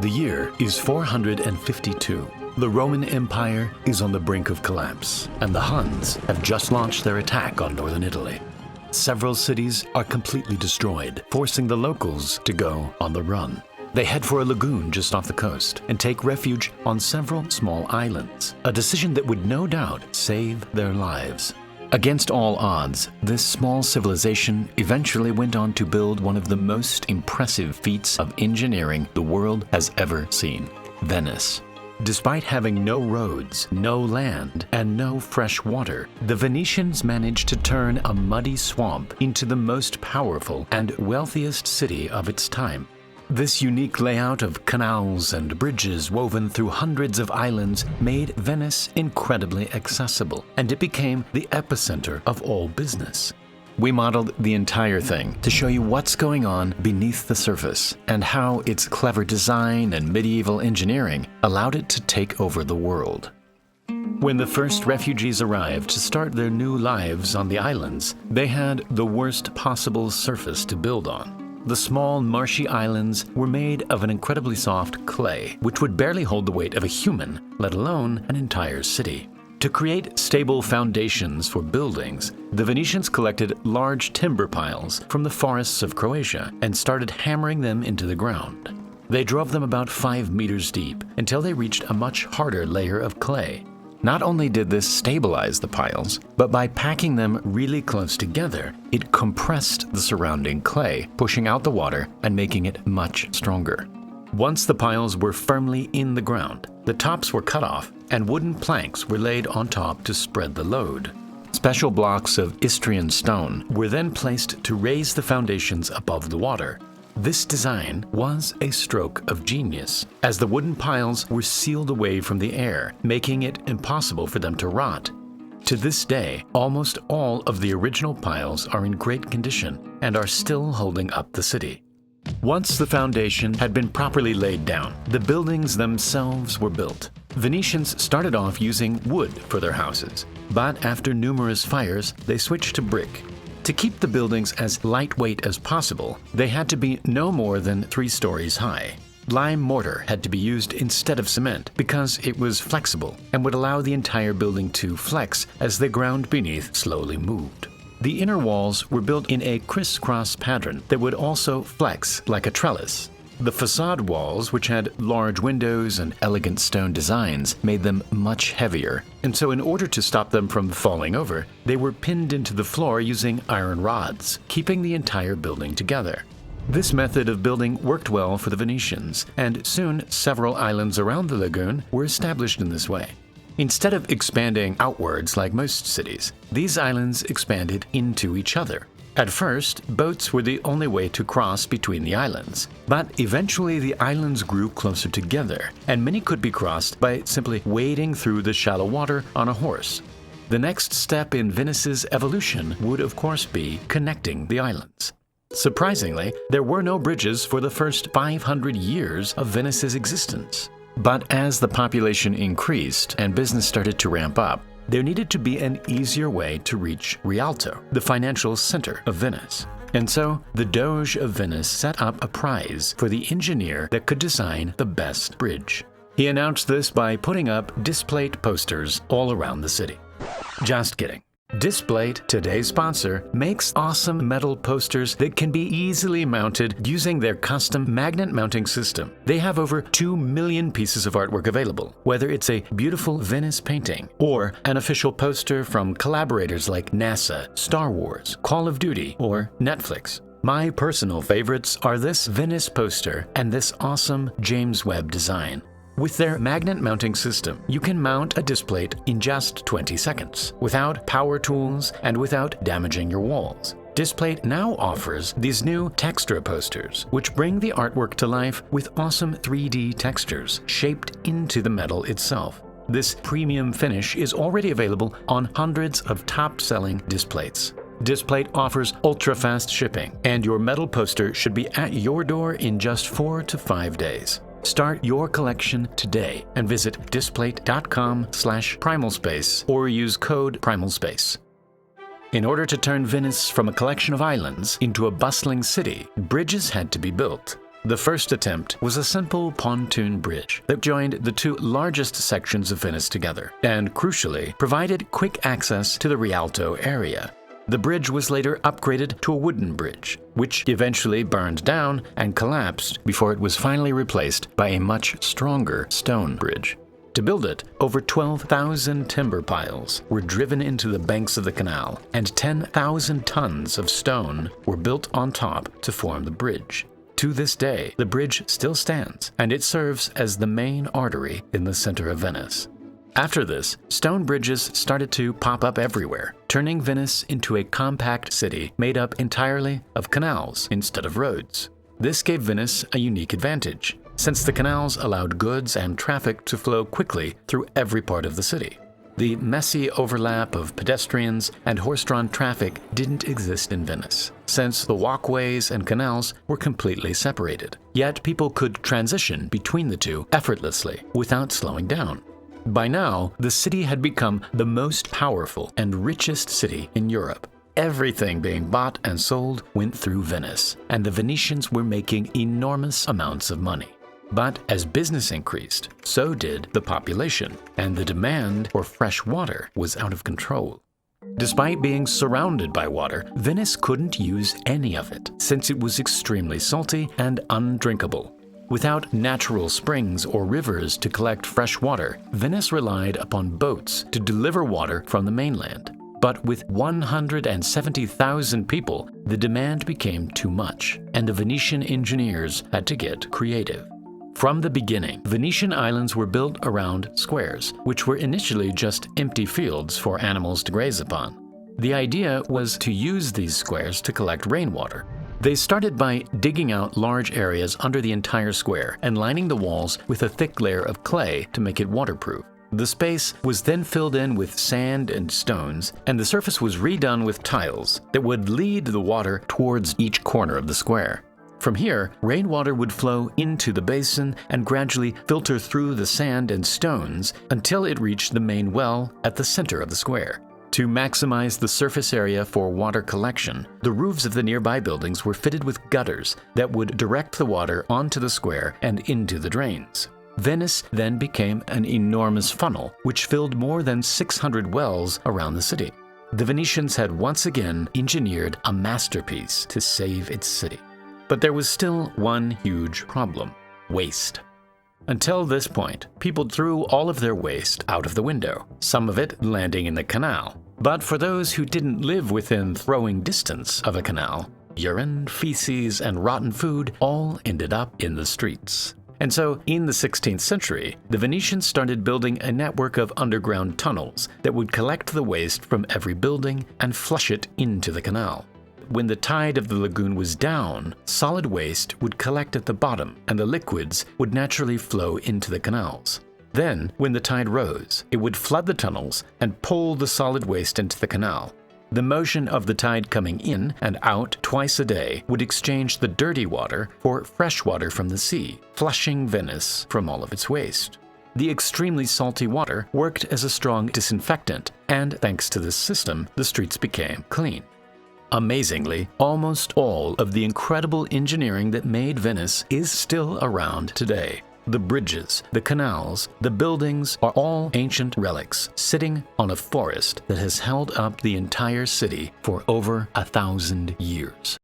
The year is 452. The Roman Empire is on the brink of collapse, and the Huns have just launched their attack on northern Italy. Several cities are completely destroyed, forcing the locals to go on the run. They head for a lagoon just off the coast and take refuge on several small islands, a decision that would no doubt save their lives. Against all odds, this small civilization eventually went on to build one of the most impressive feats of engineering the world has ever seen: Venice. Despite having no roads, no land, and no fresh water, the Venetians managed to turn a muddy swamp into the most powerful and wealthiest city of its time. This unique layout of canals and bridges woven through hundreds of islands made Venice incredibly accessible, and it became the epicenter of all business. We modeled the entire thing to show you what's going on beneath the surface and how its clever design and medieval engineering allowed it to take over the world. When the first refugees arrived to start their new lives on the islands, they had the worst possible surface to build on. The small, marshy islands were made of an incredibly soft clay, which would barely hold the weight of a human, let alone an entire city. To create stable foundations for buildings, the Venetians collected large timber piles from the forests of Croatia and started hammering them into the ground. They drove them about 5 meters deep until they reached a much harder layer of clay. Not only did this stabilize the piles, but by packing them really close together, it compressed the surrounding clay, pushing out the water and making it much stronger. Once the piles were firmly in the ground, the tops were cut off and wooden planks were laid on top to spread the load. Special blocks of Istrian stone were then placed to raise the foundations above the water. This design was a stroke of genius, as the wooden piles were sealed away from the air, making it impossible for them to rot. To this day, almost all of the original piles are in great condition and are still holding up the city. Once the foundation had been properly laid down, the buildings themselves were built. Venetians started off using wood for their houses, but after numerous fires, they switched to brick. To keep the buildings as lightweight as possible, they had to be no more than 3 stories high. Lime mortar had to be used instead of cement because it was flexible and would allow the entire building to flex as the ground beneath slowly moved. The inner walls were built in a crisscross pattern that would also flex like a trellis. The facade walls, which had large windows and elegant stone designs, made them much heavier, and so in order to stop them from falling over, they were pinned into the floor using iron rods, keeping the entire building together. This method of building worked well for the Venetians, and soon several islands around the lagoon were established in this way. Instead of expanding outwards like most cities, these islands expanded into each other. At first, boats were the only way to cross between the islands, but eventually the islands grew closer together, and many could be crossed by simply wading through the shallow water on a horse. The next step in Venice's evolution would, of course, be connecting the islands. Surprisingly, there were no bridges for the first 500 years of Venice's existence. But as the population increased and business started to ramp up, there needed to be an easier way to reach Rialto, the financial center of Venice. And so, the Doge of Venice set up a prize for the engineer that could design the best bridge. He announced this by putting up displate posters all around the city. Just kidding. Displate, today's sponsor, makes awesome metal posters that can be easily mounted using their custom magnet mounting system. They have over 2 million pieces of artwork available, whether it's a beautiful Venice painting or an official poster from collaborators like NASA, Star Wars, Call of Duty, or Netflix. My personal favorites are this Venice poster and this awesome James Webb design. With their magnet mounting system, you can mount a displate in just 20 seconds, without power tools and without damaging your walls. Displate now offers these new texture posters, which bring the artwork to life with awesome 3D textures shaped into the metal itself. This premium finish is already available on hundreds of top-selling displates. Displate offers ultra-fast shipping, and your metal poster should be at your door in just 4 to 5 days. Start your collection today and visit displate.com/primalspace or use code primalspace. In order to turn Venice from a collection of islands into a bustling city, bridges had to be built. The first attempt was a simple pontoon bridge that joined the two largest sections of Venice together and, crucially, provided quick access to the Rialto area. The bridge was later upgraded to a wooden bridge, which eventually burned down and collapsed before it was finally replaced by a much stronger stone bridge. To build it, over 12,000 timber piles were driven into the banks of the canal, and 10,000 tons of stone were built on top to form the bridge. To this day, the bridge still stands, and it serves as the main artery in the center of Venice. After this, stone bridges started to pop up everywhere, turning Venice into a compact city made up entirely of canals instead of roads. This gave Venice a unique advantage, since the canals allowed goods and traffic to flow quickly through every part of the city. The messy overlap of pedestrians and horse-drawn traffic didn't exist in Venice, since the walkways and canals were completely separated. Yet people could transition between the two effortlessly without slowing down. By now, the city had become the most powerful and richest city in Europe. Everything being bought and sold went through Venice, and the Venetians were making enormous amounts of money. But as business increased, so did the population, and the demand for fresh water was out of control. Despite being surrounded by water, Venice couldn't use any of it, since it was extremely salty and undrinkable. Without natural springs or rivers to collect fresh water, Venice relied upon boats to deliver water from the mainland. But with 170,000 people, the demand became too much, and the Venetian engineers had to get creative. From the beginning, Venetian islands were built around squares, which were initially just empty fields for animals to graze upon. The idea was to use these squares to collect rainwater. They started by digging out large areas under the entire square and lining the walls with a thick layer of clay to make it waterproof. The space was then filled in with sand and stones, and the surface was redone with tiles that would lead the water towards each corner of the square. From here, rainwater would flow into the basin and gradually filter through the sand and stones until it reached the main well at the center of the square. To maximize the surface area for water collection, the roofs of the nearby buildings were fitted with gutters that would direct the water onto the square and into the drains. Venice then became an enormous funnel, which filled more than 600 wells around the city. The Venetians had once again engineered a masterpiece to save its city. But there was still one huge problem: waste. Until this point, people threw all of their waste out of the window, some of it landing in the canal. But for those who didn't live within throwing distance of a canal, urine, feces, and rotten food all ended up in the streets. And so, in the 16th century, the Venetians started building a network of underground tunnels that would collect the waste from every building and flush it into the canal. When the tide of the lagoon was down, solid waste would collect at the bottom, and the liquids would naturally flow into the canals. Then, when the tide rose, it would flood the tunnels and pull the solid waste into the canal. The motion of the tide coming in and out twice a day would exchange the dirty water for fresh water from the sea, flushing Venice from all of its waste. The extremely salty water worked as a strong disinfectant, and thanks to this system, the streets became clean. Amazingly, almost all of the incredible engineering that made Venice is still around today. The bridges, the canals, the buildings are all ancient relics sitting on a forest that has held up the entire city for over 1,000 years.